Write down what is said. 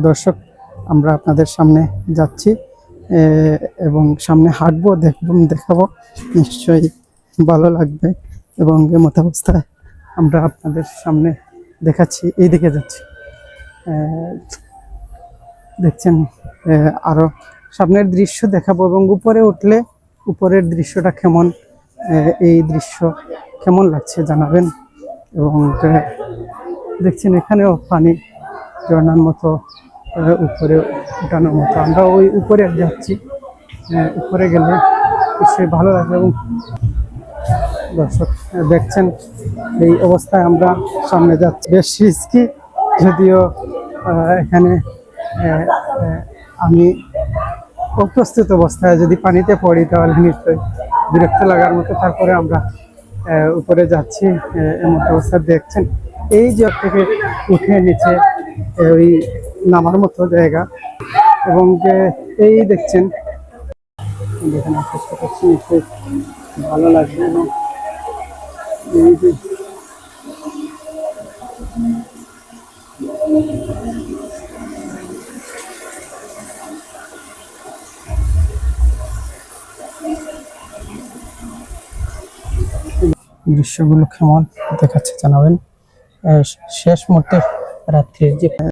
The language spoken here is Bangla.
দর্শক, আমরা আপনাদের সামনে যাচ্ছি এবং সামনে হাঁটবো, দেখাবো, নিশ্চয়ই ভালো লাগবে। এবং এমত অবস্থায় আমরা আপনাদের সামনে দেখাচ্ছি, এইদিকে যাচ্ছি, দেখছেন। আরো সামনের দৃশ্য দেখাবো এবং উপরে উঠলে উপরের দৃশ্যটা কেমন, এই দৃশ্য কেমন লাগছে জানাবেন। এবং দেখছেন এখানেও পানি ঝর্ণার মতো উপরে উঠানোর মতো। আমরা ওই উপরে যাচ্ছি, উপরে গেলে নিশ্চয়ই ভালো লাগবে। এবং দর্শক দেখছেন এই অবস্থায় আমরা সামনে যাচ্ছি, বেশ রিস্কি যদিও। এখানে আমি অপ্রস্তুত অবস্থায় যদি পানিতে পড়ি তাহলে নিশ্চয়ই বিরক্ত লাগার মতো। তারপরে আমরা উপরে যাচ্ছি, এমন অবস্থা দেখছেন। এই যে থেকে উঠে নিচে ওই নামার মতো জায়গা, এবং যে এই দেখছেন যেখানে চেষ্টা করছি, নিশ্চয়ই ভালো লাগবে। এবং এই যে দৃশ্যগুলো কেমন দেখাচ্ছে জানাবেন। শেষ মুহূর্তে রাত্রির যে